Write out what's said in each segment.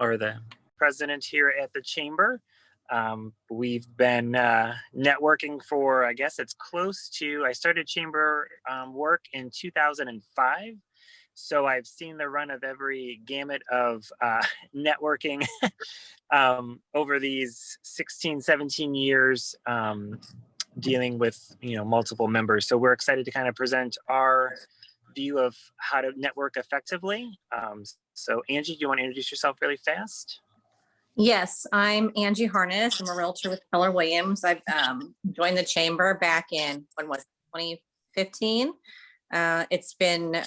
or the president here at the Chamber. We've been networking for, I guess it's close to, I started Chamber work in 2005. So I've seen the run of every gamut of networking over these 16, 17 years, dealing with, multiple members. So we're excited to kind of present our view of how to network effectively. So Angie, do you want to introduce yourself really fast? Yes, I'm Angie Harness. I'm a realtor with Keller Williams. I've joined the Chamber back in, 2015. It's been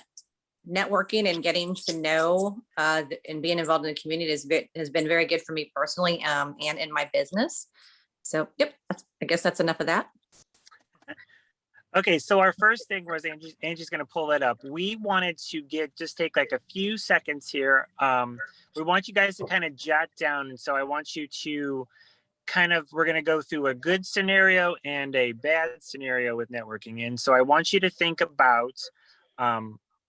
networking and getting to know and being involved in the community has been very good for me personally and in my business. So, yep, I guess that's enough of that. Okay, so our first thing was Angie's going to pull that up. We wanted to just take like a few seconds here. We want you guys to kind of jot down. And so I want you to we're going to go through a good scenario and a bad scenario with networking. And so I want you to think about,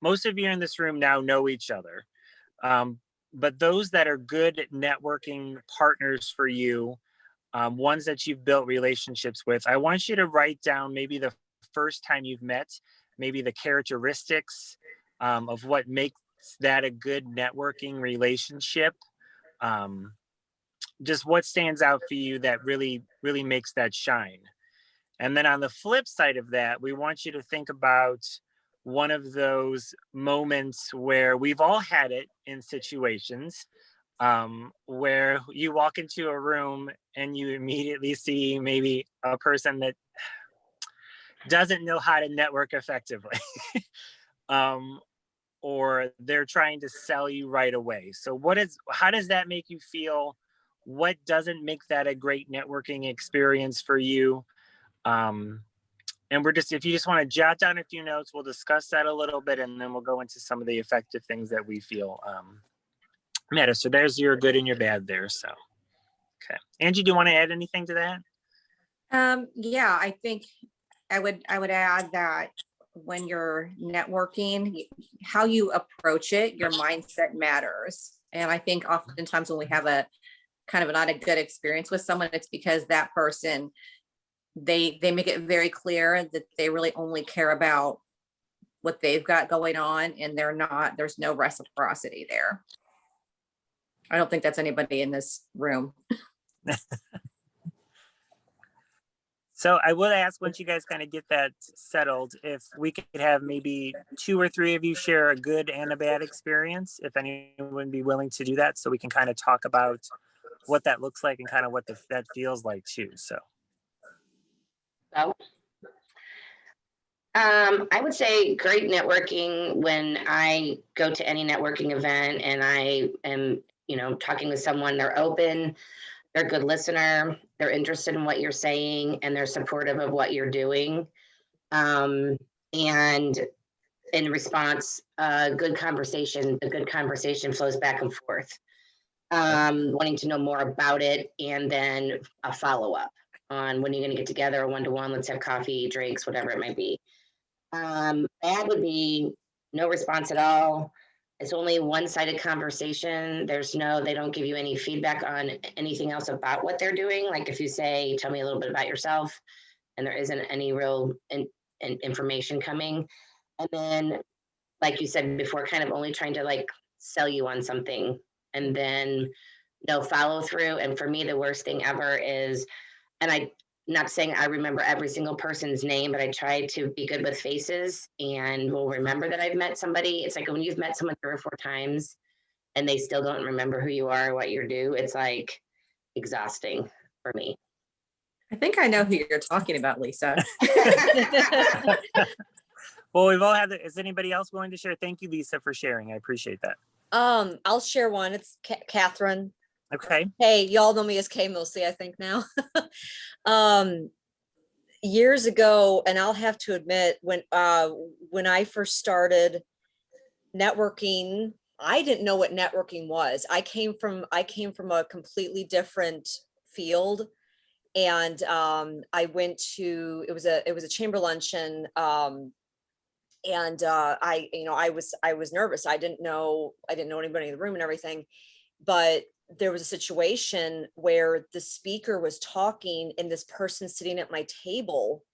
most of you in this room now know each other. But those that are good networking partners for you, ones that you've built relationships with, I want you to write down maybe the first time you've met, maybe the characteristics of what makes that a good networking relationship. Just what stands out for you that really, really makes that shine. And then on the flip side of that, we want you to think about one of those moments where we've all had it in situations where you walk into a room and you immediately see maybe a person that doesn't know how to network effectively, or they're trying to sell you right away. So how does that make you feel? What doesn't make that a great networking experience for you? And if you just want to jot down a few notes, we'll discuss that a little bit, and then we'll go into some of the effective things that we feel matter. So there's your good and your bad there. So, okay. Angie, do you want to add anything to that? Yeah, I think I would add that when you're networking, how you approach it, your mindset matters. And I think oftentimes when we have a kind of not a good experience with someone, it's because that person, they make it very clear that they really only care about what they've got going on, and there's no reciprocity there. I don't think that's anybody in this room. So I would ask, once you guys kind of get that settled, if we could have maybe 2 or 3 of you share a good and a bad experience, if anyone would be willing to do that, so we can kind of talk about what that looks like and kind of what that feels like too. So. I would say great networking when I go to any networking event and I am, talking with someone, they're open, they're a good listener, they're interested in what you're saying, and they're supportive of what you're doing. And in response, the good conversation flows back and forth, wanting to know more about it, and then a follow-up on when you're going to get together, a one-to-one, let's have coffee, drinks, whatever it might be. Bad would be no response at all. It's only a one-sided conversation. They don't give you any feedback on anything else about what they're doing. Like if you say, tell me a little bit about yourself, and there isn't any real information coming. And then, like you said before, kind of only trying to like sell you on something, and then no follow through. And for me, the worst thing ever is, and I'm not saying I remember every single person's name, but I try to be good with faces and will remember that I've met somebody. It's like when you've met someone 3 or 4 times and they still don't remember who you are or what you do, it's like exhausting for me. I think I know who you're talking about, Lisa. Well, we've all had is anybody else willing to share? Thank you, Lisa, for sharing. I appreciate that. I'll share one. It's Catherine. Okay. Hey, y'all know me as Kay mostly, I think now. Years ago, and I'll have to admit, when I first started networking, I didn't know what networking was. I came from a completely different field, and I went to it was a chamber luncheon, and I was nervous. I didn't know anybody in the room and everything. But there was a situation where the speaker was talking and this person sitting at my table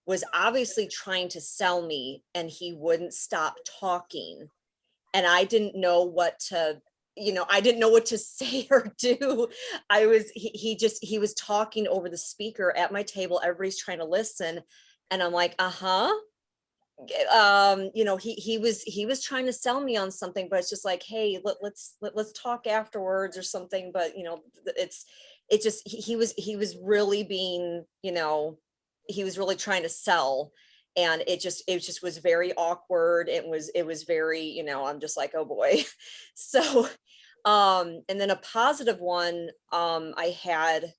was obviously trying to sell me, and he wouldn't stop talking. And I didn't know what to, I didn't know what to say or do. He was talking over the speaker at my table. Everybody's trying to listen. And I'm like, he was trying to sell me on something, but it's just like, hey, let's talk afterwards or something. But he was really being, he was really trying to sell. And it just was very awkward. It was very, I'm just like, oh boy. So, and then a positive one, I had,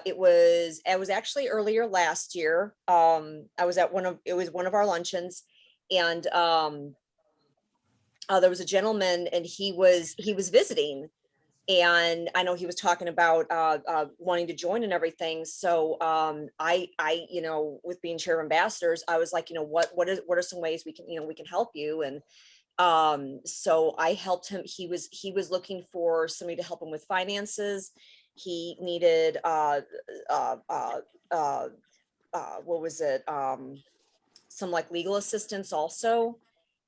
it was actually earlier last year. I was at one of our luncheons, and there was a gentleman, and he was visiting, and I know he was talking about wanting to join and everything. So I with being chair of ambassadors, I was like, what are some ways we can help you? And so I helped him. He was looking for somebody to help him with finances. He needed some like legal assistance also.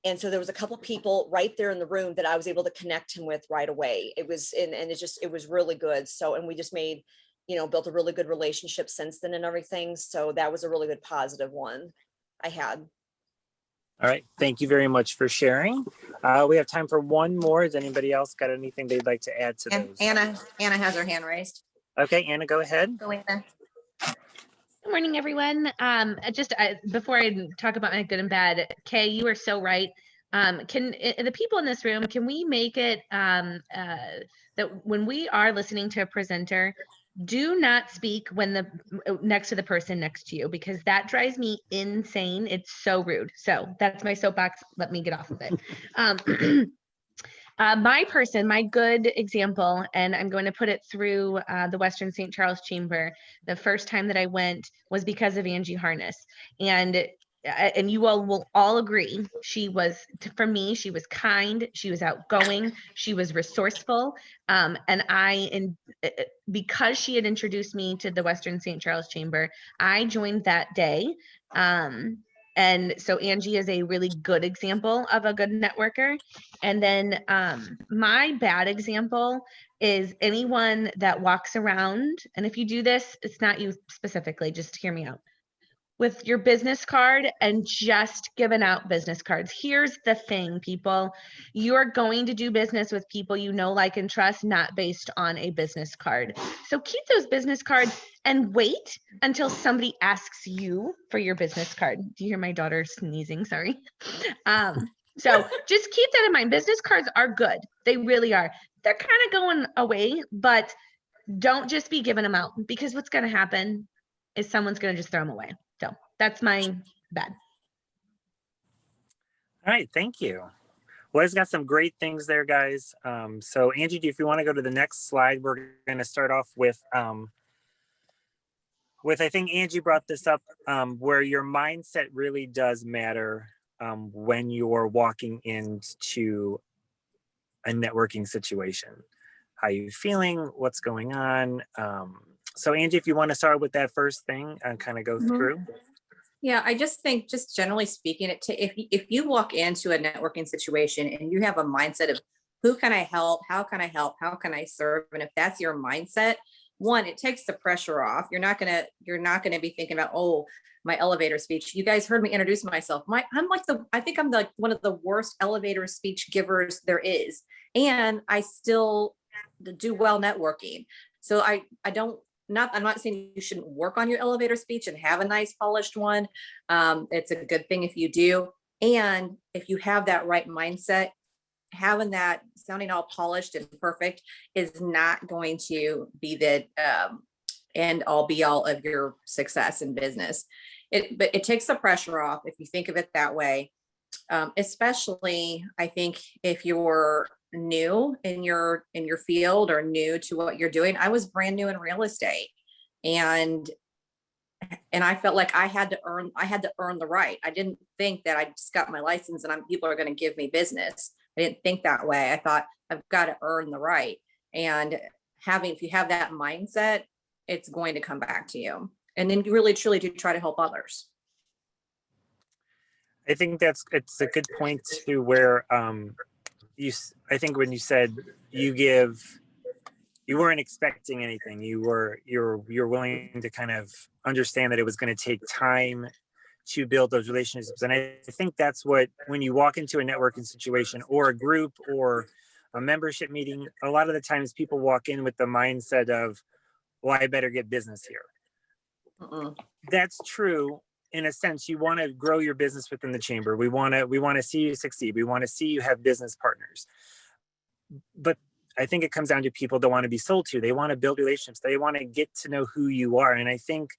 And so there was a couple of people right there in the room that I was able to connect him with right away. It was, and it was really good. So, and we just made, built a really good relationship since then and everything. So that was a really good positive one I had. All right. Thank you very much for sharing. We have time for one more. Has anybody else got anything they'd like to add to And those? Anna has her hand raised. Okay, Anna, go ahead. Go Anna. Good morning, everyone. Before I talk about my good and bad, Kay, you are so right. Can the people in this room, can we make it that when we are listening to a presenter, do not speak when next to the person next to you, because that drives me insane. It's so rude. So that's my soapbox. Let me get off of it. My good example, and I'm going to put it through the Western St. Charles Chamber. The first time that I went was because of Angie Harness. And you all will all agree, for me, she was kind, she was outgoing, she was resourceful. Because she had introduced me to the Western St. Charles Chamber, I joined that day. And so Angie is a really good example of a good networker. And then my bad example is anyone that walks around, and if you do this, it's not you specifically, just hear me out, with your business card and just giving out business cards. Here's the thing, people. You're going to do business with people you know, like, and trust, not based on a business card. So keep those business cards and wait until somebody asks you for your business card. Do you hear my daughter sneezing? Sorry. So just keep that in mind. Business cards are good. They really are. They're kind of going away, but don't just be giving them out, because what's going to happen is someone's going to just throw them away. So that's my bad. All right, thank you. Well, it's got some great things there, guys. So Angie, if you want to go to the next slide, we're going to start off with I think Angie brought this up, where your mindset really does matter when you're walking into a networking situation. How you feeling? What's going on? So Angie, if you want to start with that first thing and kind of go through. Yeah, I just think, just generally speaking, if you walk into a networking situation and you have a mindset of who can I help, how can I help, how can I serve, and if that's your mindset, one, it takes the pressure off. You're not gonna be thinking about, oh, my elevator speech. You guys heard me introduce myself. I think I'm one of the worst elevator speech givers there is, and I still do well networking. So I'm not saying you shouldn't work on your elevator speech and have a nice polished one. It's a good thing if you do. And if you have that right mindset, having that sounding all polished and perfect is not going to be the end all be all of your success in business. But it takes the pressure off if you think of it that way. Especially, I think, if you're new in your field or new to what you're doing. I was brand new in real estate, and I felt like I had to earn the right. I didn't think that I just got my license and people are going to give me business. I didn't think that way. I thought I've got to earn the right. And if you have that mindset, it's going to come back to you. And then you really truly do try to help others. I think it's a good point to where I think when you said you weren't expecting anything. You're willing to kind of understand that it was going to take time to build those relationships. And I think that's when you walk into a networking situation or a group or a membership meeting, a lot of the times people walk in with the mindset of, well, I better get business here. That's true. In a sense, you want to grow your business within the chamber. We want to see you succeed. We want to see you have business partners. But I think it comes down to people that want to be sold to. They want to build relationships. They want to get to know who you are. And I think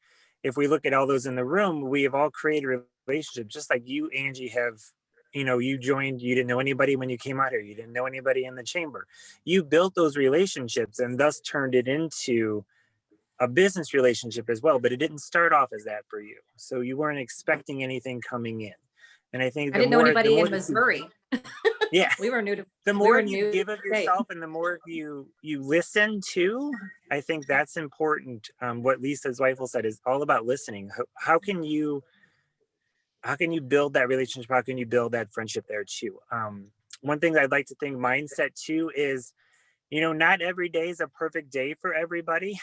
if we look at all those in the room, we have all created relationships, just like you, Angie, have. You joined, you didn't know anybody when you came out here. You didn't know anybody in the chamber. You built those relationships and thus turned it into a business relationship as well, but it didn't start off as that for you. So you weren't expecting anything coming in. And I think I didn't know anybody in Missouri. Yeah. We were new to the more you give of yourself and the more you listen to, I think that's important. What Lisa Zweifel said is all about listening. How can you build that relationship? How can you build that friendship there too? One thing I'd like to think mindset too is, not every day is a perfect day for everybody.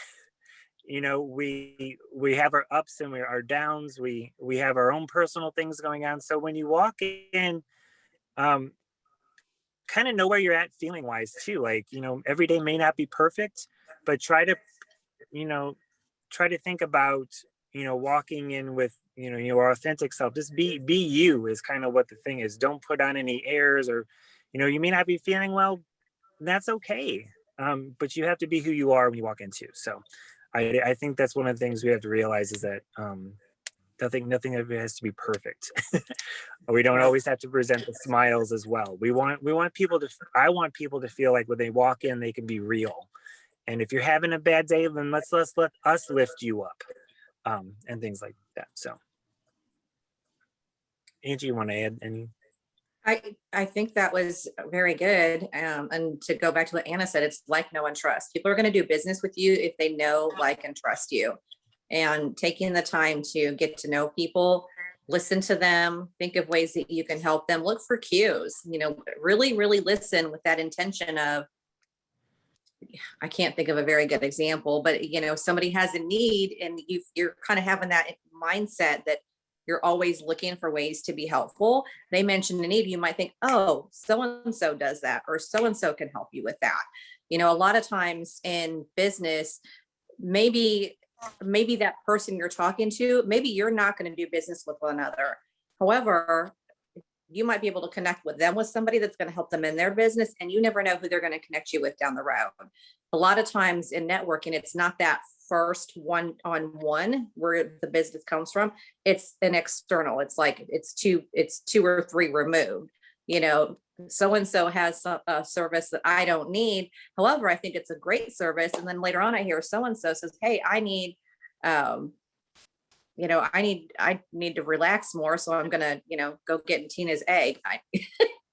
We have our ups and our downs. We have our own personal things going on. So when you walk in, kind of know where you're at feeling wise too. Like, every day may not be perfect, but try to think about, walking in with, your authentic self. Just be you is kind of what the thing is. Don't put on any airs or, you may not be feeling well. That's okay. But you have to be who you are when you walk into. So I think that's one of the things we have to realize is that nothing of it has to be perfect. We don't always have to present the smiles as well. I want people to feel like when they walk in, they can be real. And if you're having a bad day, then let's let us lift you up, and things like that. So, Angie, you want to add any? I think that was very good. And to go back to what Anna said, it's like, know, and trust. People are going to do business with you if they know, like, and trust you. And taking the time to get to know people, listen to them, think of ways that you can help them, look for cues, really, really listen with that intention of, I can't think of a very good example, but somebody has a need and you're kind of having that mindset that you're always looking for ways to be helpful. They mentioned a need, you might think, oh, so-and-so does that, or so-and-so can help you with that. A lot of times in business, maybe that person you're talking to, maybe you're not going to do business with one another. However, you might be able to connect with them with somebody that's going to help them in their business, and you never know who they're going to connect you with down the road. A lot of times in networking, it's not that first one-on-one where the business comes from. It's an external. It's like it's two or three removed. So-and-so has a service that I don't need. However, I think it's a great service. And then later on, I hear so-and-so says, hey, I need, I need to relax more. So I'm going to, go get Tina's egg,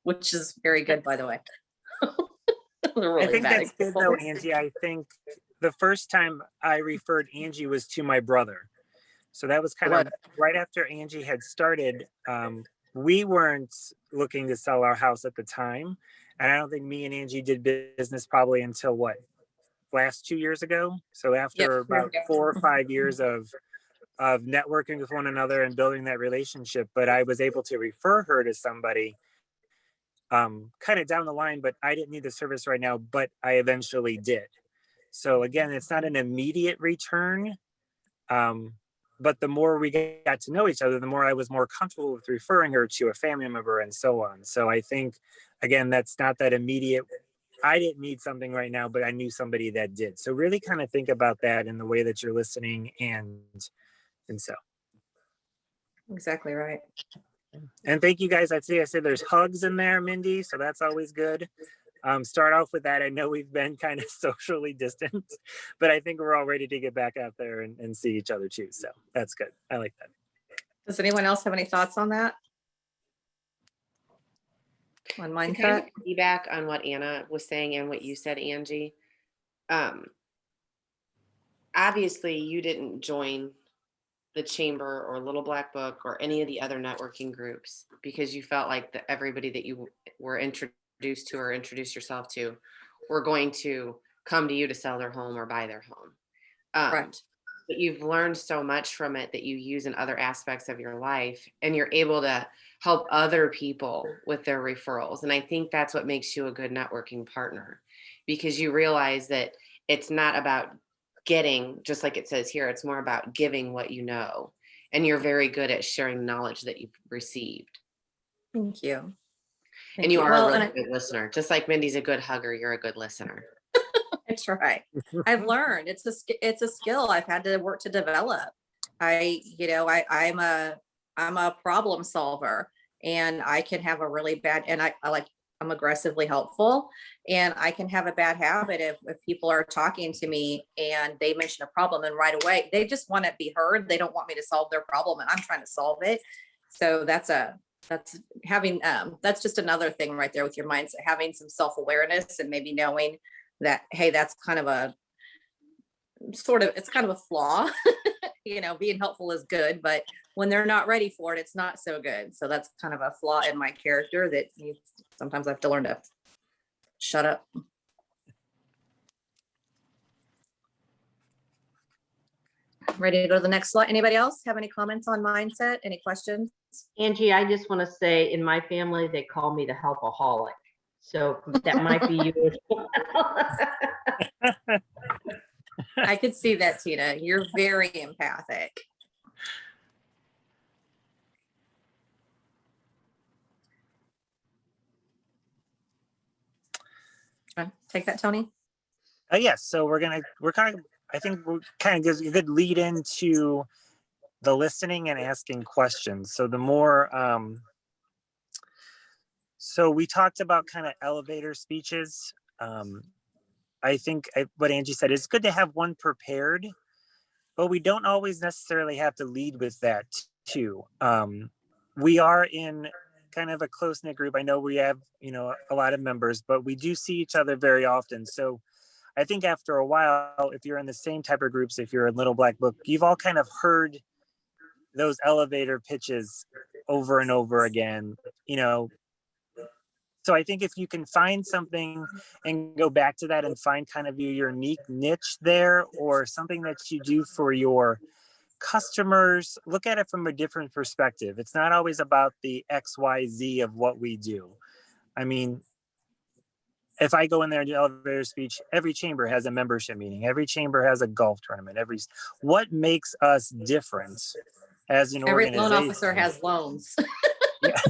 which is very good, by the way. I think that's good though, Angie. I think the first time I referred Angie was to my brother. So that was kind of right after Angie had started. We weren't looking to sell our house at the time. And I don't think me and Angie did business probably until last 2 years ago. So after about 4 or 5 years of networking with one another and building that relationship, but I was able to refer her to somebody kind of down the line, but I didn't need the service right now, but I eventually did. So again, it's not an immediate return. But the more we got to know each other, the more I was more comfortable with referring her to a family member and so on. So I think, again, that's not that immediate. I didn't need something right now, but I knew somebody that did. So really kind of think about that in the way that you're listening and so. Exactly right. And thank you guys. I said there's hugs in there, Mindy. So that's always good. Start off with that. I know we've been kind of socially distant, but I think we're all ready to get back out there and see each other too. So that's good. I like that. Does anyone else have any thoughts on that? On mindset? To kind of piggyback on what Anna was saying and what you said, Angie, Obviously you didn't join the Chamber or Little Black Book or any of the other networking groups because you felt like everybody that you were introduced to or introduced yourself to were going to come to you to sell their home or buy their home. Right. But you've learned so much from it that you use in other aspects of your life, and you're able to help other people with their referrals. And I think that's what makes you a good networking partner, because you realize that it's not about getting, just like it says here, it's more about giving what you know. And you're very good at sharing knowledge that you've received. Thank you. And you are Well, a and really good listener. Just like Mindy's a good hugger, you're a good listener. That's right. I've learned it's a skill I've had to work to develop. I'm a problem solver, and I can have a really bad, and I'm aggressively helpful, and I can have a bad habit if people are talking to me and they mention a problem, and right away they just want to be heard. They don't want me to solve their problem, and I'm trying to solve it. So that's just another thing right there with your mindset, having some self-awareness and maybe knowing that, hey, that's kind of a it's kind of a flaw. Being helpful is good, but when they're not ready for it, it's not so good. So that's kind of a flaw in my character that sometimes I have to learn to shut up. Ready to go to the next slide? Anybody else have any comments on mindset? Any questions? Angie, I just want to say, in my family, they call me the helpaholic. So that might be you as well. I could see that, Tina. You're very empathic. Take that, Tony. Yes. So I think we're kind of gives a good lead into the listening and asking questions. So the more, so we talked about kind of elevator speeches. I think what Angie said is good to have one prepared, but we don't always necessarily have to lead with that too. We are in kind of a close-knit group. I know we have, a lot of members, but we do see each other very often. So I think after a while, if you're in the same type of groups, if you're in Little Black Book, you've all kind of heard those elevator pitches over and over again, So I think if you can find something and go back to that and find kind of your unique niche there, or something that you do for your customers, look at it from a different perspective. It's not always about the XYZ of what we do. I mean, if I go in there and do elevator speech, every chamber has a membership meeting. Every chamber has a golf tournament. What makes us different as an Every organization? loan officer has loans. Yeah.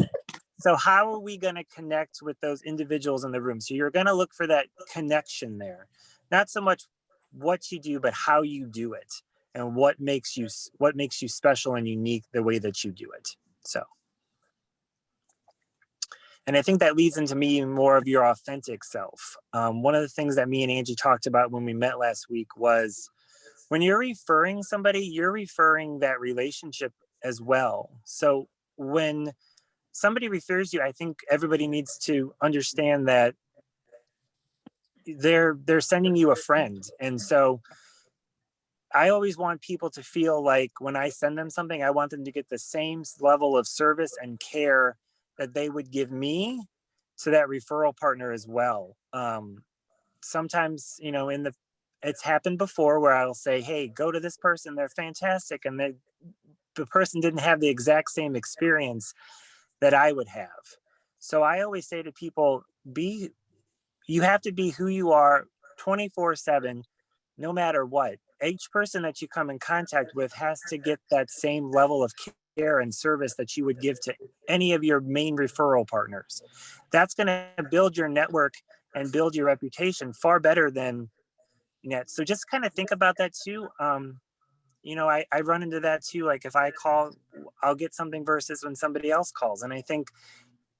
So how are we going to connect with those individuals in the room? So you're going to look for that connection there. Not so much what you do, but how you do it, and what makes you special and unique the way that you do it. So, and I think that leads into me more of your authentic self. One of the things that me and Angie talked about when we met last week was, when you're referring somebody, you're referring that relationship as well. So when somebody refers you, I think everybody needs to understand that they're sending you a friend. And so I always want people to feel like when I send them something, I want them to get the same level of service and care that they would give me to that referral partner as well. Sometimes, it's happened before where I'll say, hey, go to this person, they're fantastic. And the person didn't have the exact same experience that I would have. So I always say to people, you have to be who you are 24/7, no matter what. Each person that you come in contact with has to get that same level of care and service that you would give to any of your main referral partners. That's going to build your network and build your reputation far better than net. So just kind of think about that too. I run into that too. Like if I call, I'll get something versus when somebody else calls. And I think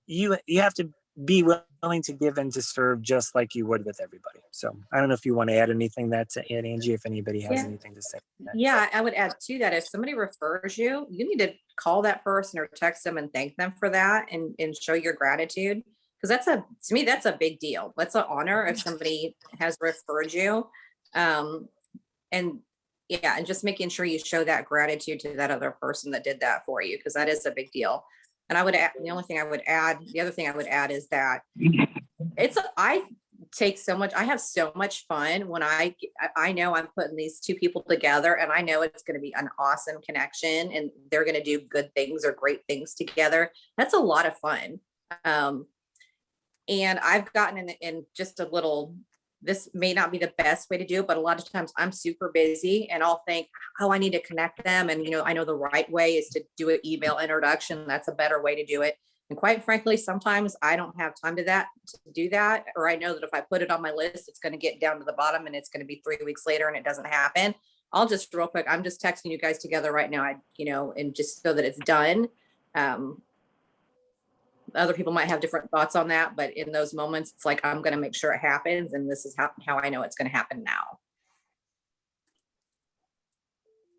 you have to be willing to give and to serve just like you would with everybody. So I don't know if you want to add anything to add, Angie, if anybody has anything to say. Yeah, I would add to that. If somebody refers you, you need to call that person or text them and thank them for that, and show your gratitude. because to me, that's a big deal. That's an honor if somebody has referred you. And yeah, and just making sure you show that gratitude to that other person that did that for you, because that is a big deal. And I would add, the other thing I would add is that I have so much fun when I know I'm putting these two people together, and I know it's going to be an awesome connection and they're going to do good things or great things together. That's a lot of fun. And I've gotten in just a little, this may not be the best way to do it, but a lot of times I'm super busy and I'll think, oh, I need to connect them. And, I know the right way is to do an email introduction. That's a better way to do it. And quite frankly, sometimes I don't have time to do that. Or I know that if I put it on my list, it's going to get down to the bottom and it's going to be 3 weeks later and it doesn't happen. I'll just real quick, I'm just texting you guys together right now, and just so that it's done. Other people might have different thoughts on that, but in those moments, it's like, I'm going to make sure it happens. And this is how I know it's going to happen now.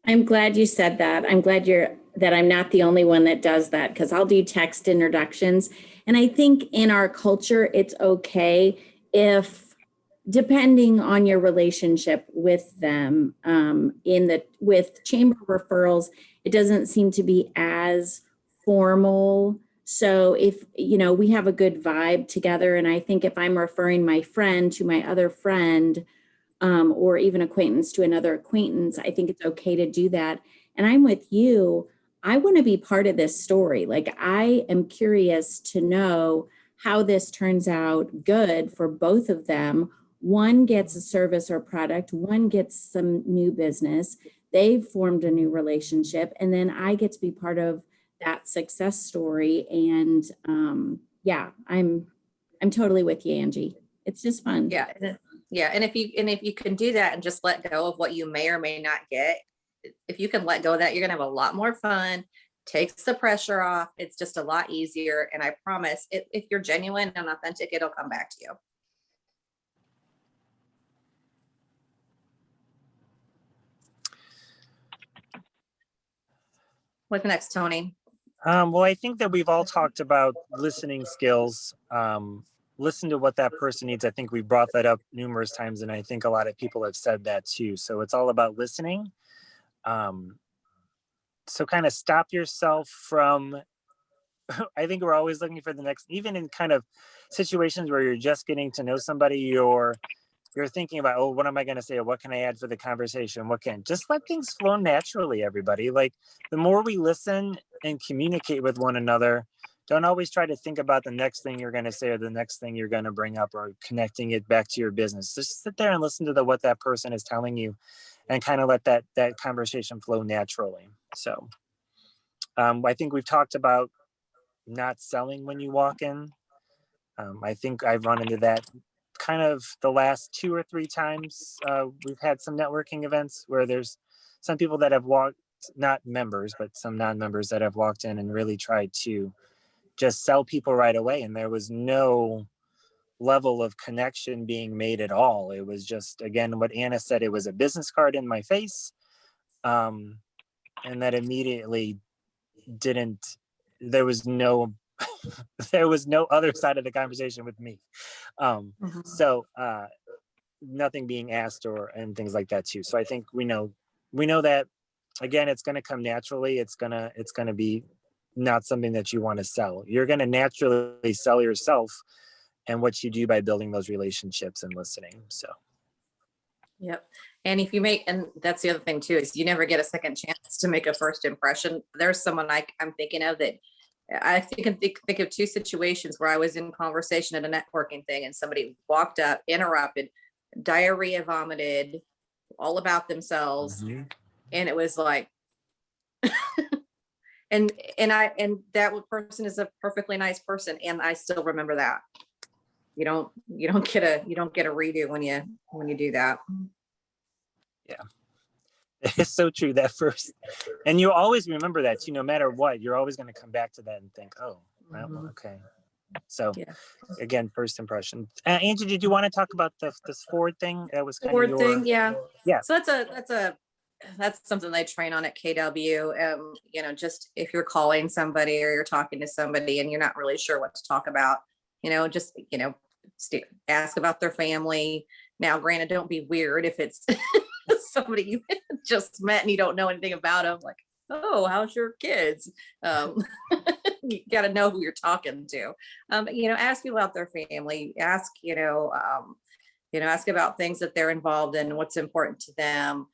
I'm glad you said that. I'm glad that I'm not the only one that does that, because I'll do text introductions. And I think in our culture, it's okay if, depending on your relationship with them, with chamber referrals, it doesn't seem to be as formal. So if, we have a good vibe together, and I think if I'm referring my friend to my other friend, or even acquaintance to another acquaintance, I think it's okay to do that. And I'm with you. I want to be part of this story. Like, I am curious to know how this turns out good for both of them. One gets a service or product, one gets some new business. They've formed a new relationship, and then I get to be part of that success story. And yeah, I'm totally with you, Angie. It's just fun. Yeah. Yeah. And if you can do that and just let go of what you may or may not get, if you can let go of that, you're going to have a lot more fun, takes the pressure off. It's just a lot easier. And I promise, if you're genuine and authentic, it'll come back to you. What's next, Tony? Well, I think that we've all talked about listening skills. Listen to what that person needs. I think we brought that up numerous times, and I think a lot of people have said that too. So it's all about listening. So kind of stop yourself from, I think we're always looking for the next, even in kind of situations where you're just getting to know somebody, you're thinking about, oh, what am I going to say? Or what can I add for the conversation? Just let things flow naturally, everybody. Like, the more we listen and communicate with one another, don't always try to think about the next thing you're going to say or the next thing you're going to bring up or connecting it back to your business. Just sit there and listen to what that person is telling you and kind of let that conversation flow naturally. So I think we've talked about not selling when you walk in. I think I've run into that kind of the last 2 or 3 times. We've had some networking events where there's some people that have walked, not members, but some non-members that have walked in and really tried to just sell people right away. And there was no level of connection being made at all. It was just, again, what Anna said, it was a business card in my face. And that immediately there was no other side of the conversation with me. So nothing being asked and things like that too. So I think we know that, again, it's going to come naturally. It's going to be not something that you want to sell. You're going to naturally sell yourself and what you do by building those relationships and listening. So. Yep. And and that's the other thing too, is you never get a second chance to make a first impression. There's someone I'm thinking of that I think of 2 situations where I was in conversation at a networking thing and somebody walked up, interrupted, diarrhea vomited, all about themselves. Mm-hmm. And it was like, and that person is a perfectly nice person. And I still remember that. You don't get a redo when you do that. Yeah. It's so true, that first, and you always remember that too, no matter what, you're always going to come back to that and think, oh, well, okay. So again, first impression. Angie, did you want to talk about this forward thing? That was kind forward of thing. Yeah. So that's something they train on at KW. Just if you're calling somebody or you're talking to somebody and you're not really sure what to talk about, just, ask about their family. Now, granted, don't be weird if it's somebody you just met and you don't know anything about them. Like, oh, how's your kids? You got to know who you're talking to. But, ask people about their family. Ask, ask about things that they're involved in, what's important to them,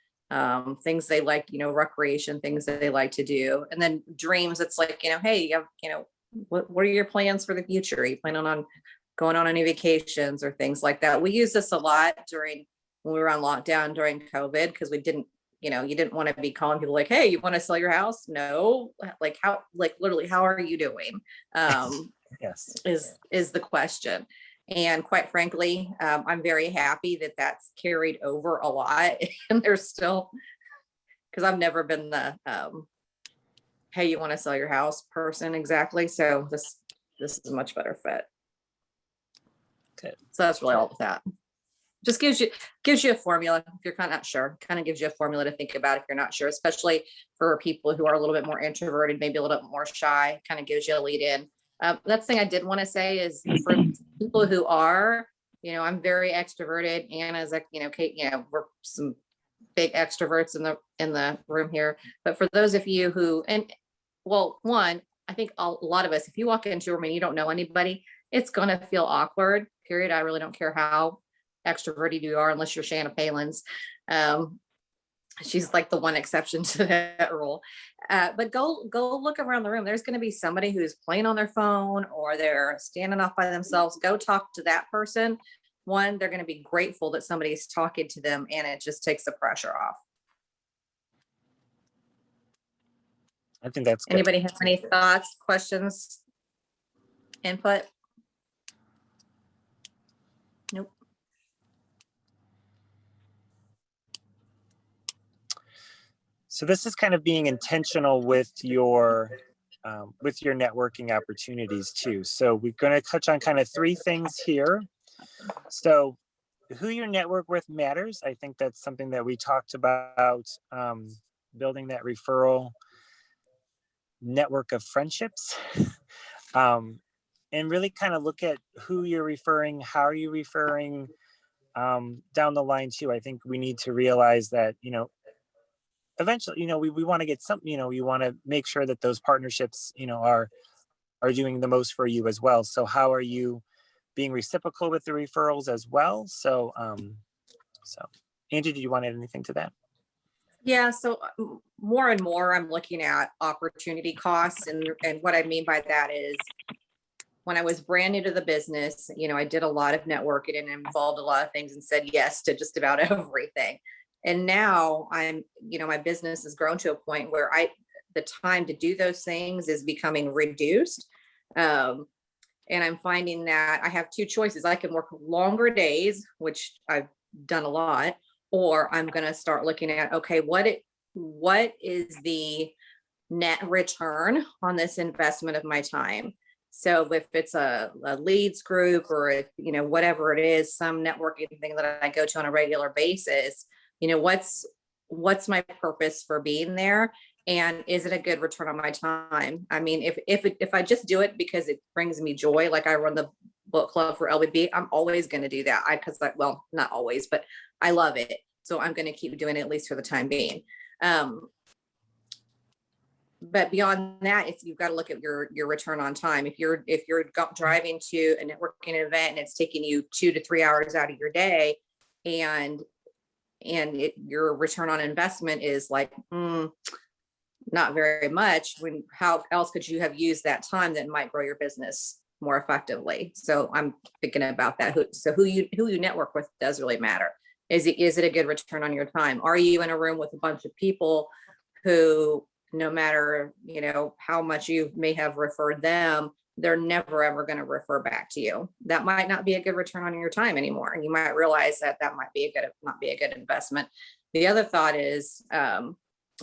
things they like, recreation, things that they like to do. And then dreams, it's like, hey, what are your plans for the future? Are you planning on going on any vacations or things like that? We use this a lot when we were on lockdown during COVID, because we didn't, you didn't want to be calling people like, hey, you want to sell your house? No. Like literally, how are you doing? Yes. Is the question. And quite frankly, I'm very happy that that's carried over a lot. And there's still, because I've never been the, hey, you want to sell your house person exactly. So this is a much better fit. Good. So that's really all with that. Just gives you a formula if you're kind of not sure. Kind of gives you a formula to think about if you're not sure, especially for people who are a little bit more introverted, maybe a little bit more shy. Kind of gives you a lead in. That's the thing I did want to say is for people who are, I'm very extroverted. Anna's like, Kate, we're some big extroverts in the room here. But for those of you who, one, I think a lot of us, if you walk into a room and you don't know anybody, it's going to feel awkward, period. I really don't care how extroverted you are, unless you're Shanna Palin's. She's like the one exception to that rule. But go look around the room. There's going to be somebody who's playing on their phone or they're standing off by themselves. Go talk to that person. One, they're going to be grateful that somebody's talking to them, and it just takes the pressure off. I think that's good. Anybody have any thoughts, questions, input? Nope. So this is kind of being intentional with your networking opportunities too. So we're going to touch on kind of three things here. So who you network with matters. I think that's something that we talked about, building that referral network of friendships, and really kind of look at who you're referring, how are you referring, down the line too. I think we need to realize that, eventually, we want to get something, you want to make sure that those partnerships, are doing the most for you as well. So how are you being reciprocal with the referrals as well? So Angie, do you want to add anything to that? Yeah, so more and more I'm looking at opportunity costs. And what I mean by that is when I was brand new to the business, I did a lot of networking and involved a lot of things and said yes to just about everything. And now I'm, my business has grown to a point where the time to do those things is becoming reduced. And I'm finding that I have two choices. I can work longer days, which I've done a lot, or I'm going to start looking at, okay, what is the net return on this investment of my time? So if it's a leads group or if, whatever it is, some networking thing that I go to on a regular basis, what's my purpose for being there? And is it a good return on my time? I mean, if I just do it because it brings me joy, like I run the book club for LBB, I'm always going to do that. Well, not always, but I love it. So I'm going to keep doing it at least for the time being. But beyond that, you've got to look at your return on time. If you're driving to a networking event and it's taking you 2 to 3 hours out of your day, and your return on investment is like not very much, how else could you have used that time that might grow your business more effectively? So I'm thinking about that. Who you network with does really matter. Is it a good return on your time? Are you in a room with a bunch of people who, no matter how much you may have referred them, they're never ever going to refer back to you? That might not be a good return on your time anymore, and you might realize that might not be a good investment. The other thought is,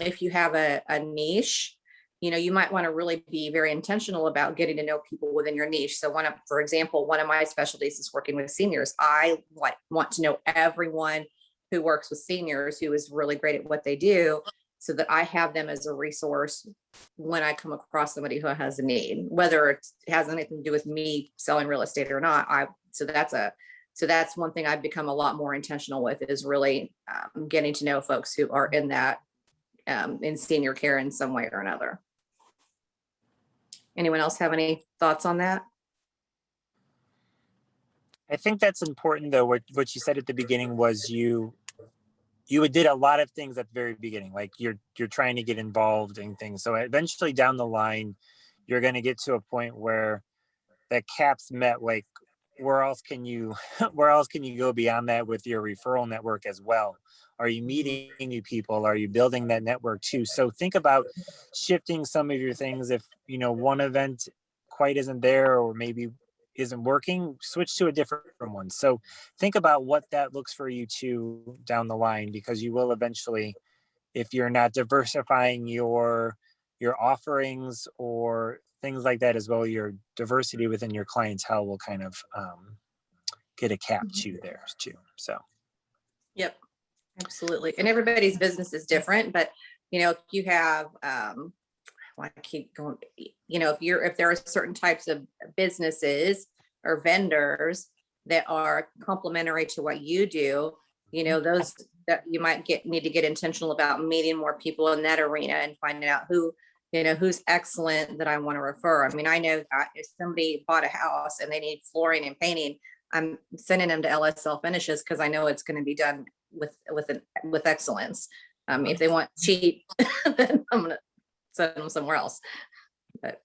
if you have a niche, you might want to really be very intentional about getting to know people within your niche. So for example, one of my specialties is working with seniors. I want to know everyone who works with seniors who is really great at what they do. so that I have them as a resource when I come across somebody who has a need, whether it has anything to do with me selling real estate or not. So that's one thing I've become a lot more intentional with, is really getting to know folks who are in that in senior care in some way or another. Anyone else have any thoughts on that? I think that's important though. What you said at the beginning was you did a lot of things at the very beginning, like you're trying to get involved in things. So eventually down the line, you're going to get to a point where that cap's met. Like, where else can you go beyond that with your referral network as well? Are you meeting new people? Are you building that network too? So think about shifting some of your things. If one event quite isn't there, or maybe isn't working, switch to a different one. So think about what that looks for you too down the line, because you will eventually, if you're not diversifying your offerings or things like that as well, your diversity within your clientele will kind of get a cap too there too. So Yep, absolutely. And everybody's business is different, but if you have I keep going, if there are certain types of businesses or vendors that are complementary to what you do, those that you might need to get intentional about meeting more people in that arena and finding out who's excellent that I want to refer. I mean, I know that if somebody bought a house and they need flooring and painting, I'm sending them to LSL Finishes because I know it's going to be done with excellence. If they want cheap, then I'm going to send them somewhere else. But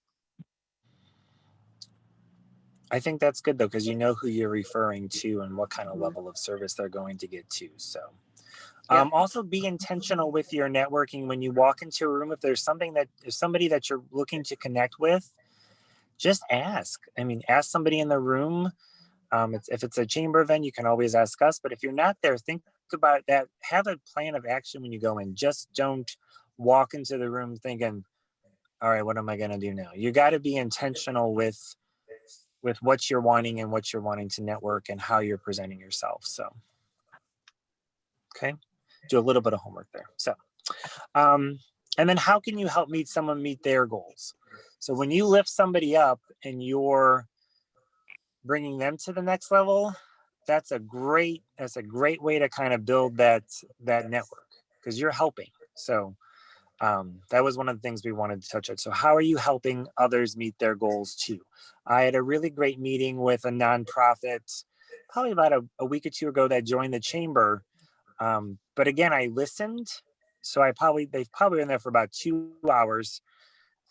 I think that's good though, because you know who you're referring to and what kind of level of service they're going to get to. So also be intentional with your networking when you walk into a room. If there's somebody that you're looking to connect with, just ask. I mean, ask somebody in the room. If it's a chamber event, you can always ask us. But if you're not there, think about that. Have a plan of action when you go in. Just don't walk into the room thinking, all right, what am I going to do now? You got to be intentional with what you're wanting and what you're wanting to network and how you're presenting yourself. So, okay, do a little bit of homework there. So, and then how can you help someone meet their goals? So when you lift somebody up and you're bringing them to the next level, that's a great way to kind of build that network, because you're helping. So that was one of the things we wanted to touch on. So how are you helping others meet their goals too? I had a really great meeting with a nonprofit probably about a week or two ago that joined the chamber. But again, I listened. So they've probably been there for about 2 hours.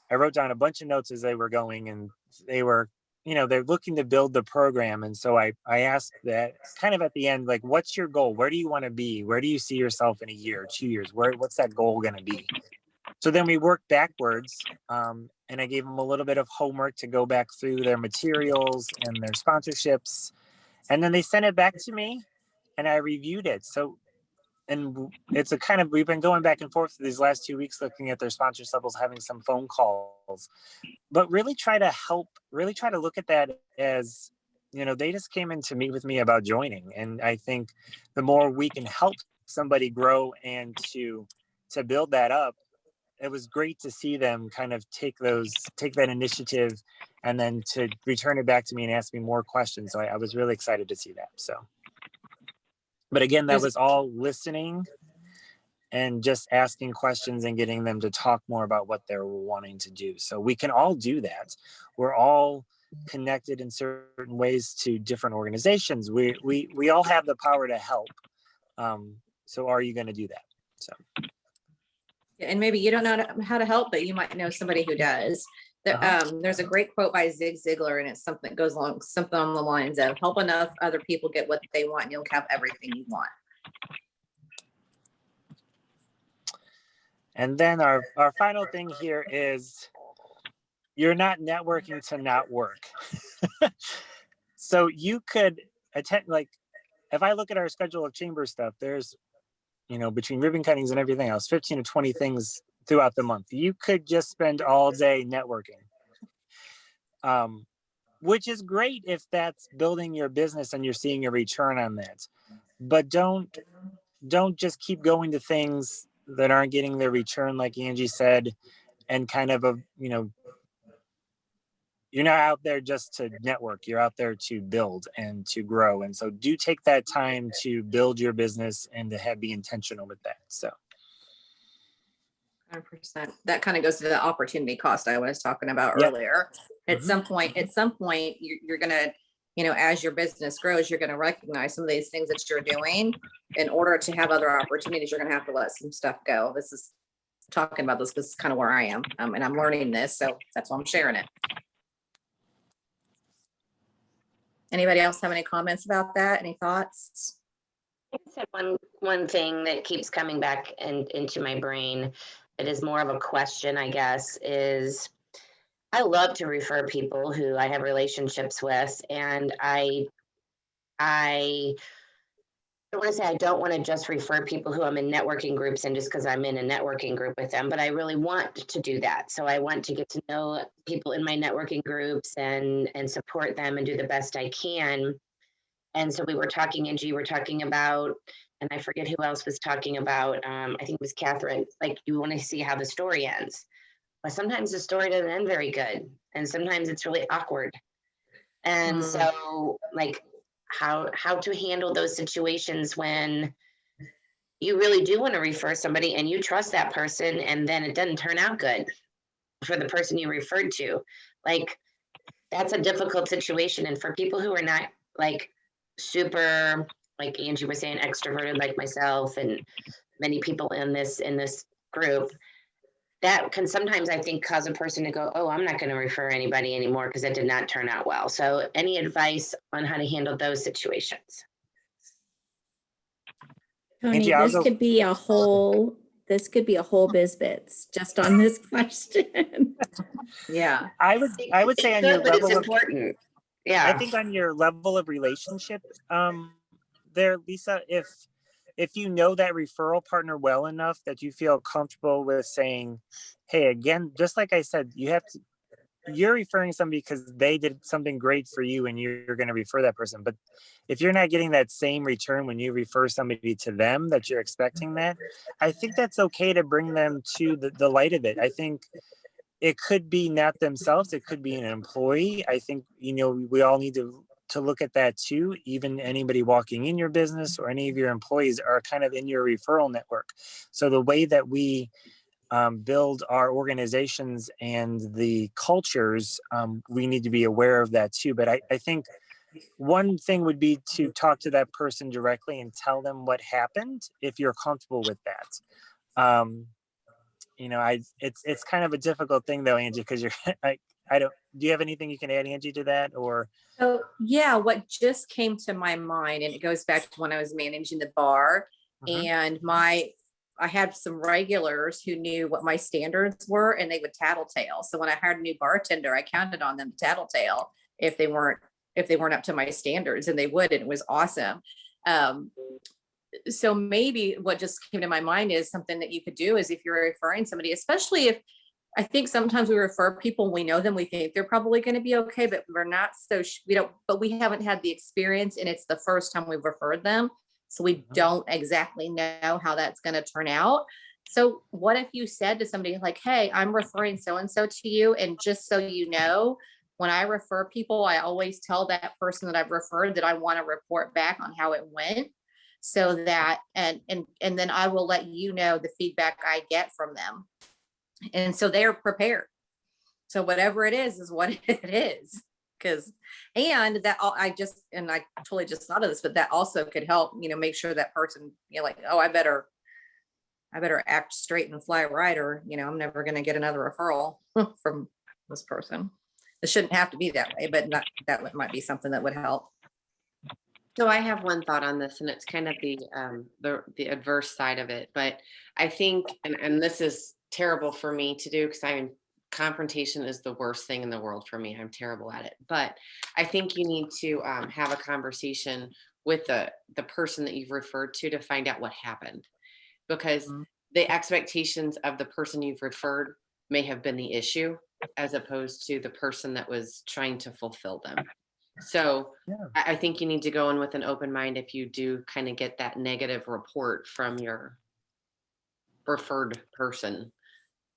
I wrote down a bunch of notes as they were going, and they were, they're looking to build the program. And so I asked that kind of at the end, like, what's your goal? Where do you want to be? Where do you see yourself in a year, 2 years? What's that goal going to be? So then we worked backwards, and I gave them a little bit of homework to go back through their materials and their sponsorships. And then they sent it back to me and I reviewed it. So, and it's we've been going back and forth these last 2 weeks, looking at their sponsor levels, having some phone calls, but really try to look at that as, they just came in to meet with me about joining. And I think the more we can help somebody grow and to build that up, it was great to see them kind of take that initiative and then to return it back to me and ask me more questions. So I was really excited to see that. So, but again, that was all listening and just asking questions and getting them to talk more about what they're wanting to do. So we can all do that. We're all connected in certain ways to different organizations. We all have the power to help. So are you going to do that? So. And maybe you don't know how to help, but you might know somebody who does. There's a great quote by Zig Ziglar, and it's something that goes along something on the lines of help enough other people get what they want, and you'll have everything you want. And then our final thing here is you're not networking to not work. So you could attend, like, if I look at our schedule of chamber stuff, there's, between ribbon cuttings and everything else, 15 to 20 things throughout the month. You could just spend all day networking, which is great if that's building your business and you're seeing a return on that. But don't just keep going to things that aren't getting their return, like Angie said, and kind of a, you know, you're not out there just to network, you're out there to build and to grow. And so do take that time to build your business and to be intentional with that. So 100%. That kind of goes to the opportunity cost I was talking about Yep. earlier. At Mhm. some point, you're gonna, you know, as your business grows, you're gonna recognize some of these things that you're doing. In order to have other opportunities, you're gonna have to let some stuff go. This is talking about this because it's kind of where I am, and I'm learning this, so that's why I'm sharing it. Anybody else have any comments about that? Any thoughts? I said one thing that keeps coming back into my brain. It is more of a question, I guess, is I love to refer people who I have relationships with, and I don't want to say I don't want to just refer people who I'm in networking groups and just because I'm in a networking group with them, but I really want to do that. So I want to get to know people in my networking groups and support them and do the best I can. And so we were talking, Angie, we're talking about, and I forget who else was talking about, I think it was Catherine, like you want to see how the story ends. But sometimes the story doesn't end very good. And sometimes it's really awkward. And so like how to handle those situations when you really do want to refer somebody and you trust that person and then it doesn't turn out good for the person you referred to. Like that's a difficult situation. And for people who are not like super, like Angie was saying, extroverted like myself and many people in this group, that can sometimes, I think, cause a person to go, oh, I'm not going to refer anybody anymore because it did not turn out well. So any advice on how to handle those situations? Tony, Angie, I'll this go- could be a whole Biz Bits just on this question. Yeah. I would say on your but it's level of, important. Yeah. I think on your level of relationship, there, Lisa, if you know that referral partner well enough that you feel comfortable with saying, hey, again, just like I said, you're referring somebody because they did something great for you and you're going to refer that person. But if you're not getting that same return when you refer somebody to them, that you're expecting that, I think that's okay to bring them to the light of it. I think it could be not themselves, it could be an employee. I think, you know, we all need to look at that too. Even anybody walking in your business or any of your employees are kind of in your referral network. So the way that we build our organizations and the cultures, we need to be aware of that too. But I think one thing would be to talk to that person directly and tell them what happened if you're comfortable with that. You know, it's kind of a difficult thing though, Angie, because you're I don't, do you have anything you can add, Angie, to that? Or So yeah, what just came to my mind, and it goes back to when I was managing the bar, and I had some regulars who knew what my standards were and they would tattletale. So when I hired a new bartender, I counted on them to tattletale if they weren't up to my standards, and they would, and it was awesome. So maybe what just came to my mind is something that you could do is if you're referring somebody, especially if, I think sometimes we refer people, we know them, we think they're probably going to be okay, but we're not so, but we haven't had the experience and it's the first time we've referred them. So we don't exactly know how that's going to turn out. So what if you said to somebody like, hey, I'm referring so-and-so to you. And just so you know, when I refer people, I always tell that person that I've referred that I want to report back on how it went. So that, and then I will let you know the feedback I get from them. And so they're prepared. So whatever it is what it is. And that I totally just thought of this, but that also could help, make sure that person, like, oh, I better act straight and fly right, or, I'm never going to get another referral from this person. It shouldn't have to be that way, but that might be something that would help. So I have one thought on this, and it's kind of the adverse side of it. But I think, and this is terrible for me to do because confrontation is the worst thing in the world for me. I'm terrible at it. But I think you need to have a conversation with the person that you've referred to find out what happened, because the expectations of the person you've referred may have been the issue as opposed to the person that was trying to fulfill them. So I think you need to go in with an open mind if you do kind of get that negative report from your referred person,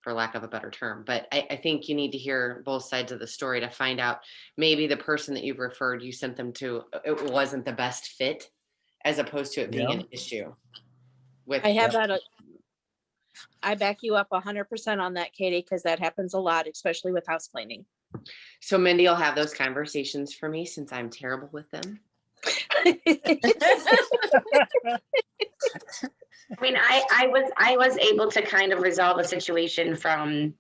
for lack of a better term. But I think you need to hear both sides of the story to find out maybe the person that you've referred, you sent them to, it wasn't the best fit, as opposed to it being an issue. With I have had I back you up 100% on that, Katie, because that happens a lot, especially with house cleaning. So Mindy will have those conversations for me since I'm terrible with them. I mean, I was able to kind of resolve a situation from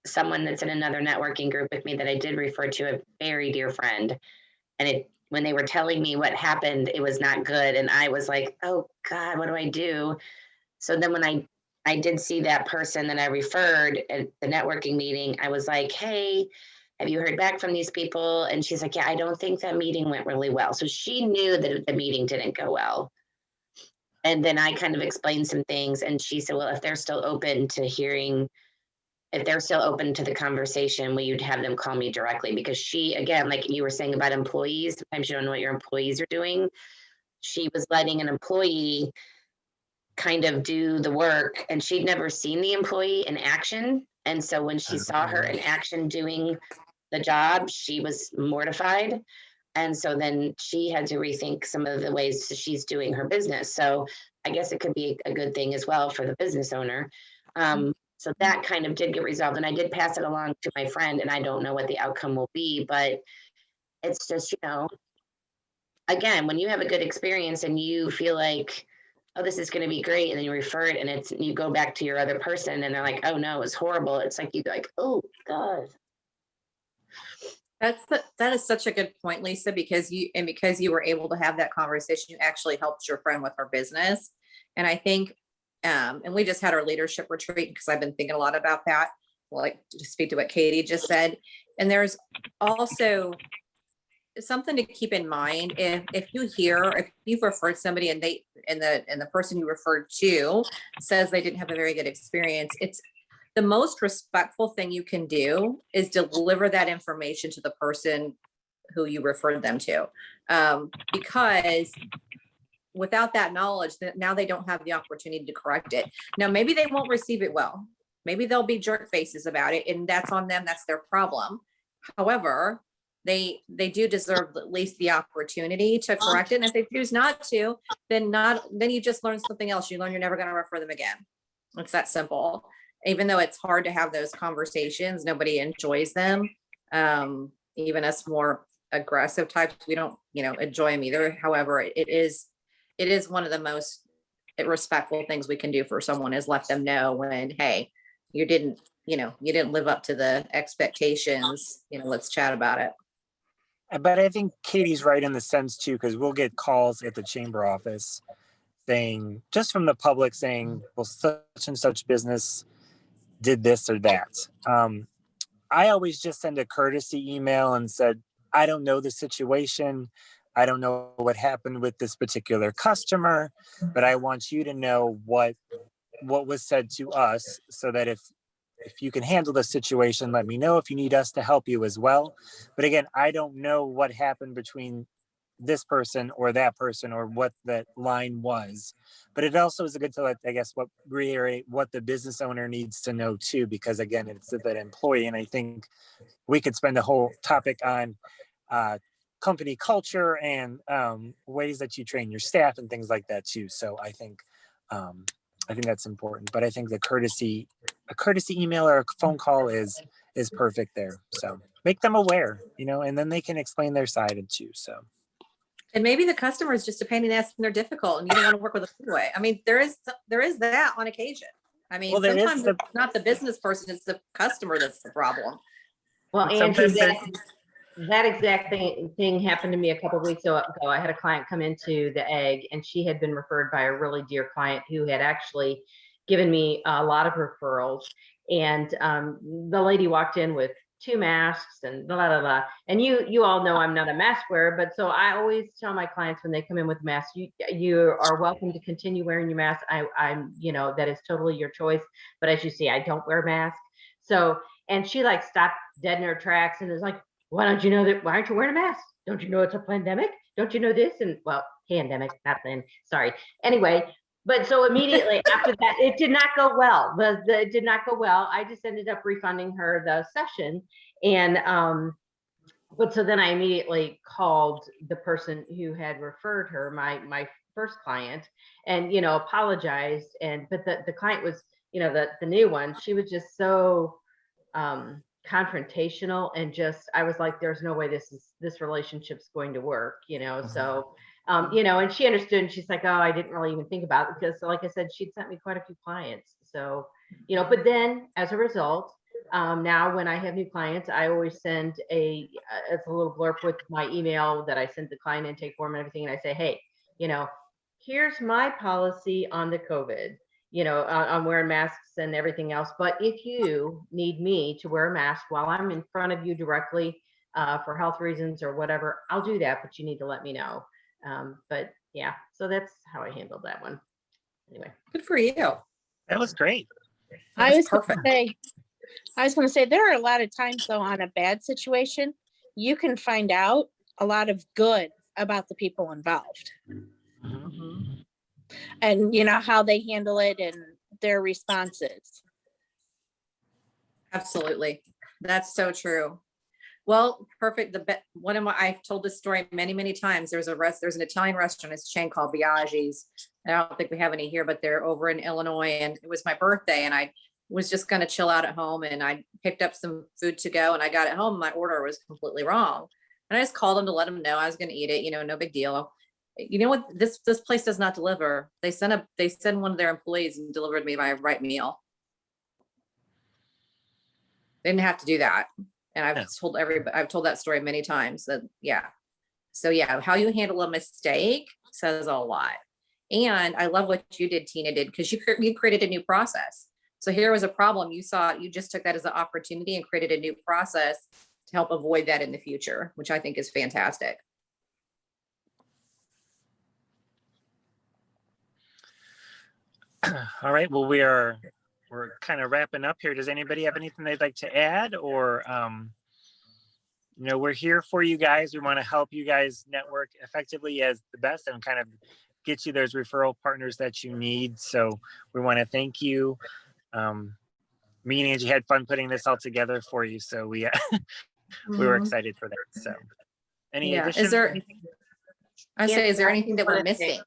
someone that's in another networking group with me that I did refer to a very dear friend. And when they were telling me what happened, it was not good. And I was like, oh God, what do I do? So then when I did see that person that I referred at the networking meeting, I was like, hey, have you heard back from these people? And she's like, yeah, I don't think that meeting went really well. So she knew that the meeting didn't go well. And then I kind of explained some things, and she said, well, if they're still open to hearing, if they're still open to the conversation, will you have them call me directly? Because she, again, like you were saying about employees, sometimes you don't know what your employees are doing. She was letting an employee kind of do the work, and she'd never seen the employee in action. And so when she saw her in action doing the job, she was mortified. And so then she had to rethink some of the ways she's doing her business. So I guess it could be a good thing as well for the business owner. So that kind of did get resolved, and I did pass it along to my friend, and I don't know what the outcome will be, but it's just, you know, again, when you have a good experience and you feel like, oh, this is going to be great, and then you refer it, and you go back to your other person and they're like, oh no, it's horrible. It's like, you like, oh God. That is such a good point, Lisa, because you were able to have that conversation, you actually helped your friend with her business. And I think, and we just had our leadership retreat because I've been thinking a lot about that, like to speak to what Katie just said. And there's also something to keep in mind. If you've referred somebody and the person you referred to says they didn't have a very good experience, it's the most respectful thing you can do is deliver that information to the person who you referred them to. Because without that knowledge, now they don't have the opportunity to correct it. Now, maybe they won't receive it well. Maybe they'll be jerk faces about it, and that's on them. That's their problem. However, they do deserve at least the opportunity to correct it. And if they choose not to, then you just learn something else. You learn you're never going to refer them again. It's that simple. Even though it's hard to have those conversations, nobody enjoys them. Even us more aggressive types, we don't, enjoy them either. However, it is one of the most respectful things we can do for someone is let them know when, hey, you didn't live up to the expectations, let's chat about it. But I think Katie's right in the sense too, because we'll get calls at the chamber office saying, just from the public saying, well, such and such business did this or that. I always just send a courtesy email and said, I don't know the situation. I don't know what happened with this particular customer, but I want you to know what was said to us so that if you can handle the situation, let me know if you need us to help you as well. But again, I don't know what happened between this person or that person or what that line was. But it also is good to reiterate what the business owner needs to know too, because again, it's that employee. And I think we could spend a whole topic on company culture and ways that you train your staff and things like that too. So I think that's important. But I think a courtesy email or a phone call is perfect there. So make them aware, and then they can explain their side too. So. And maybe the customer is just a pain in the ass and they're difficult and you don't want to work with them anyway. I mean, there is that on occasion. I mean, sometimes it's not the business person, it's the customer that's the problem. Well, Angie, that exact thing happened to me a couple of weeks ago. I had a client come into the egg, and she had been referred by a really dear client who had actually given me a lot of referrals. And the lady walked in with 2 masks and blah, blah, blah. And you all know I'm not a mask wearer, but so I always tell my clients when they come in with masks, you are welcome to continue wearing your mask. I'm that is totally your choice. But as you see, I don't wear masks. So, and she stopped dead in her tracks and is like, why don't you know that? Why aren't you wearing a mask? Don't you know it's a pandemic? Don't you know this? And well, pandemic, not then. Sorry. Anyway, But so immediately after that, it did not go well. It did not go well. I just ended up refunding her the session. And, but so then I immediately called the person who had referred her, my first client, and, you know, apologized. And, but the client was, you know, the new one, she was just so, confrontational, and just, I was like, there's no way this relationship's going to work, you know? So, you know, and she understood, and she's like, oh, I didn't really even think about it, because like I said, she'd sent me quite a few clients. So, you know, but then as a result, now when I have new clients, I always send it's a little blurb with my email that I sent the client intake form and everything. And I say, hey, you know, here's my policy on the COVID, you know, on wearing masks and everything else. But if you need me to wear a mask while I'm in front of you directly for health reasons or whatever, I'll do that, but you need to let me know. But yeah, so that's how I handled that one. Anyway. Good for you. That was great. I was going to say, there are a lot of times though, on a bad situation, you can find out a lot of good about the people involved. Mhm. And you know, how they handle it and their responses. Absolutely. That's so true. Well, perfect. I've told this story many times. There's an Italian restaurant, it's a chain called Biaggi's. I don't think we have any here, but they're over in Illinois, and it was my birthday, and I was just going to chill out at home, and I picked up some food to go, and I got it home. My order was completely wrong. And I just called them to let them know I was going to eat it, you know, no big deal. You know what? This place does not deliver. They send one of their employees and delivered me my right meal. They didn't have to do that. And I've told that story many times. That yeah. So yeah, how you handle a mistake says a lot. And I love what you did, Tina did, because you created a new process. So here was a problem. You just took that as an opportunity and created a new process to help avoid that in the future, which I think is fantastic. All right. Well, we're kind of wrapping up here. Does anybody have anything they'd like to add, or you know, we're here for you guys. We want to help you guys network effectively as the best and kind of get you those referral partners that you need. So we want to thank you. Me and Angie had fun putting this all together for you. So we were excited for that. So any additions? Is there anything that we're missing?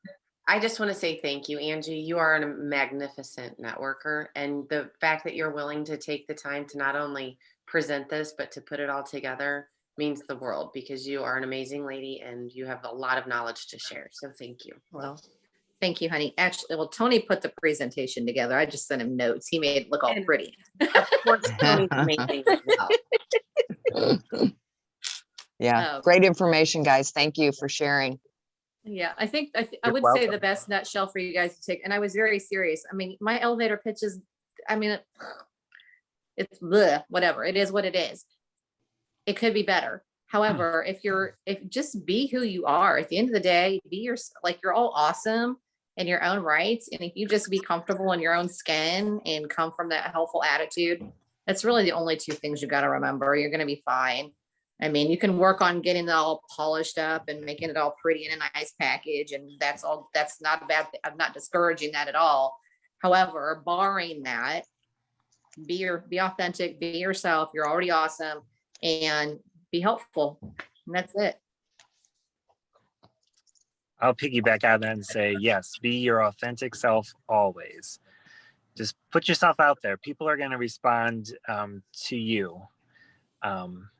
I just want to say thank you, Angie. You are a magnificent networker. And the fact that you're willing to take the time to not only present this, but to put it all together means the world, because you are an amazing lady and you have a lot of knowledge to share. So thank you. Well, thank you, honey. Actually, well, Tony put the presentation together. I just sent him notes. He made it look all pretty. Of course, Tony's amazing as well. Yeah, great information, guys. Thank you for sharing. Yeah, I think I would say the best nutshell for you guys to take, and I was very serious. I mean, my elevator pitch is, I mean, it's bleh, whatever. It is what it is. It could be better. However, if just be who you are, at the end of the day, be like you're all awesome in your own rights. And if you just be comfortable in your own skin and come from that helpful attitude, that's really the only two things you got to remember. You're going to be fine. I mean, you can work on getting it all polished up and making it all pretty in a nice package. And that's not a bad thing. I'm not discouraging that at all. However, barring that, be authentic, be yourself. You're already awesome, and be helpful. And that's it. I'll piggyback on that and say, yes, be your authentic self always. Just put yourself out there. People are going to respond to you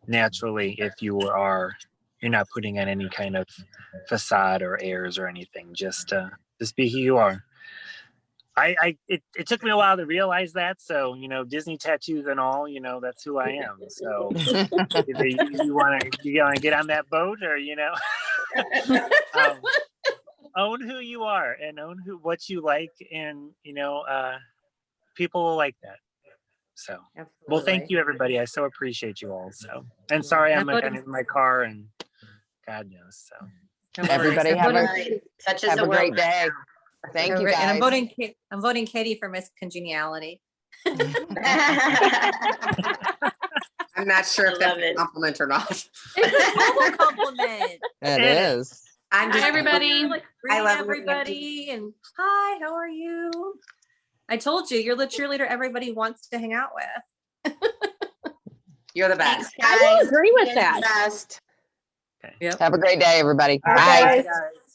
naturally if you're not putting on any kind of facade or airs or anything. Just be who you are. It took me a while to realize that. So, you know, Disney tattoos and all, you know, that's who I am. So either you want to get on that boat, or, you know, own who you are and own what you like. And, you know, people will like that. So, absolutely. Well, thank you, everybody. I so appreciate you all. So, and sorry, I'm in my car and God knows. So everybody have a great day. Thank you, guys. And I'm voting Katie for Miss Congeniality. I'm not sure if that's a compliment or not. It's a total compliment. It is. I'm just Hi, everybody. like, I greeting love you, everybody and hi, how are you? I told you, you're the cheerleader everybody wants to hang out with. You're the Thanks, best. I will guys. agree with You're the that. best. Have a great day, everybody. All Bye. right, guys. guys.